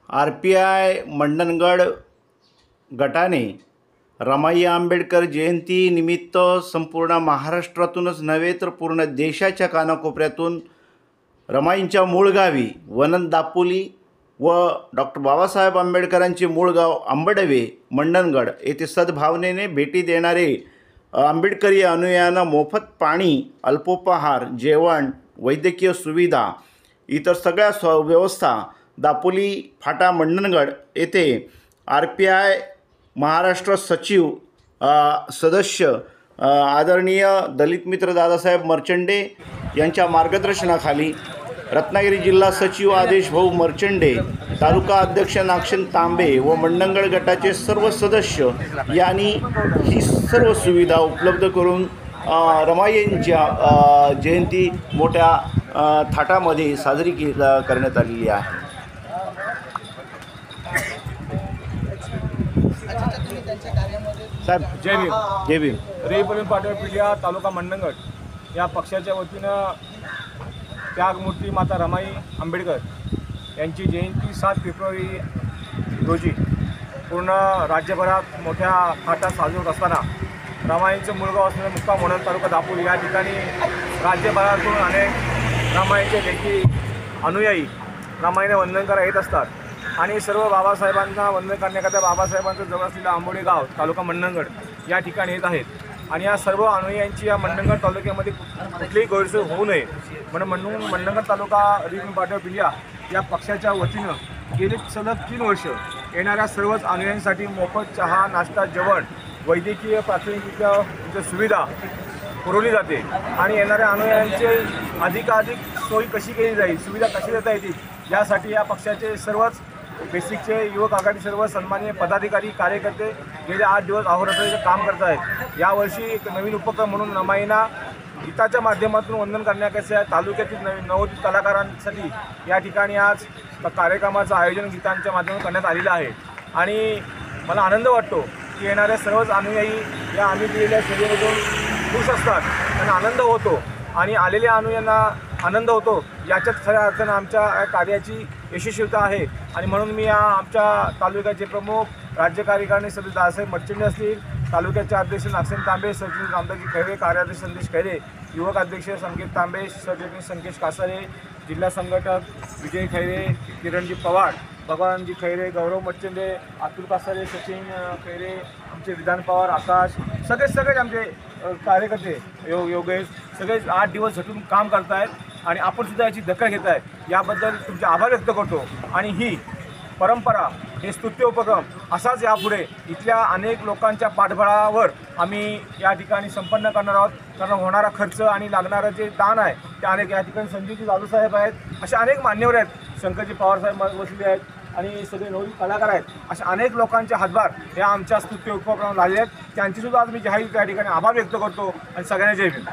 RPI Mandangad गटाने रमाई आंबेडकर जयंती निमित्त संपूर्ण महाराष्ट्रातूनच नव्हे तर पूर्ण देशाच्या कानाकोपऱ्यातून रमाईंच्या मूळ गावी वनंत दापोली व डॉक्टर बाबासाहेब आंबेडकरांचे मूळ गाव आंबडवे मंडणगड येथे सद्भावनेने भेटी देणारे आंबेडकरी अनुयायांना मोफत पाणी, अल्पोपहार, जेवण, वैद्यकीय सुविधा इतर सगळ्या व्यवस्था दापोली फाटा मंडणगड येथे RPI महाराष्ट्र सचिव सदस्य आदरणीय दलित मित्र दादासाहेब मर्चंडे यांच्या मार्गदर्शनाखाली रत्नागिरी जिल्हा सचिव आदेश भाऊ मर्चंडे, तालुका अध्यक्ष नागसेन तांबे व मंडणगड गटाचे सर्व सदस्य यांनी ही सर्व सुविधा उपलब्ध करून रमाईंच्या जयंती मोठ्या थाटामध्ये साजरी करण्यात आलेली आहे। साहेब जय भीम। जय भीम। रेईपर्यंत पाटपिलिया तालुका मंडणगड या पक्षाच्या वतीनं त्यागमूर्ती माता रमाई आंबेडकर यांची जयंती 7 फेब्रुवारी रोजी पूर्ण राज्यभरात मोठ्या थाटात साजरी होत असताना रमाईचं मूळगाव असलेलं मुक्काम वनंत तालुका दापोली या ठिकाणी राज्यभरातून अनेक रमाईचे लेखी अनुयायी रमाईने वंदन करायला येत असतात आणि सर्व बाबासाहेबांना वंदन करण्याकरता बाबासाहेबांचं जवळ असलेलं आंबोडे गाव तालुका मंडणगड या ठिकाणी येत आहेत आणि या सर्व अनुयायांची या मंडणगड तालुक्यामध्ये कुठलीही गैरसोय होऊ नये म्हणून मंडणगड तालुका रेईपर्यंत पाटपिलिया या पक्षाच्या वतीनं गेली सलग 3 वर्ष येणाऱ्या सर्वच अनुयायांसाठी मोफत चहा, नाश्ता, जेवण, वैद्यकीय प्राथमिक सुविधा पुरवली जाते आणि येणाऱ्या अनुयायांचे अधिकाधिक सोयी कशी केली जाईल, सुविधा कशी देता येतील यासाठी या पक्षाचे सर्वच बेसिकचे युवक आघाडी सर्व सन्माननीय पदाधिकारी कार्यकर्ते गेले 8 दिवस अहोरात्र काम करत आहेत। यावर्षी एक नवीन उपक्रम म्हणून रमाईंना गीताच्या माध्यमातून वंदन करण्याकरिता तालुक्यातील नवोदित कलाकारांसाठी या ठिकाणी आज कार्यक्रमाचं आयोजन गीतांच्या माध्यमातून करण्यात आलेलं आहे आणि मला आनंद वाटतो की येणाऱ्या सर्वच अनुयायी या आम्ही दिलेल्या सेवेमधून खुश असतात, त्यांना आनंद होतो आणि आलेल्या अनुयायांना आनंद होतो। याच्यात खऱ्या अर्थानं आमच्या कार्याची यशस्वीता आहे आणि म्हणून मी आमच्या तालुक्याचे प्रमुख राज्य कार्यकारिणी सदस्य दादासाहेब मर्चंडे असतील, तालुक्याचे अध्यक्ष नागसेन तांबे, सरचिटणीस रामदासजी खैरे, कार्याध्यक्ष संदेश खैरे, युवक अध्यक्ष संकेत तांबे, सरचिटणीस संकेश कासारे, जिल्हा संघटक विजय खैरे, किरणजी पवार, भगवानजी खैरे, गौरव मर्चंडे, अतुल कासारे, सचिन खैरे, आमचे विधान पवार, आकाश, सगळेच आमचे कार्यकर्ते योगेश सगळे 8 दिवस झटून काम करत आहेत आणि आपण सुद्धा याची दखल घेत आहे याबद्दल तुमचे आभार व्यक्त करतो आणि ही परंपरा, हे स्तुत्य उपक्रम असाच यापुढे इथल्या अनेक लोकांच्या पाठबळावर आम्ही या ठिकाणी संपन्न करणार आहोत। कारण होणारा खर्च आणि लागणारं जे दान आहे ते अनेक या ठिकाणी संजयजी जाधवसाहेब आहेत, असे अनेक मान्यवर आहेत, शंकरजी पवारसाहेब बसले आहेत आणि सगळे नवोदित कलाकार आहेत, अशा अनेक लोकांचे हातभार या आमच्या स्तुत्य उपक्रमाला लागले आहेत। त्यांचीसुद्धा आज मी जाहीर त्या ठिकाणी आभार व्यक्त करतो आणि सगळ्यांना जय भीम।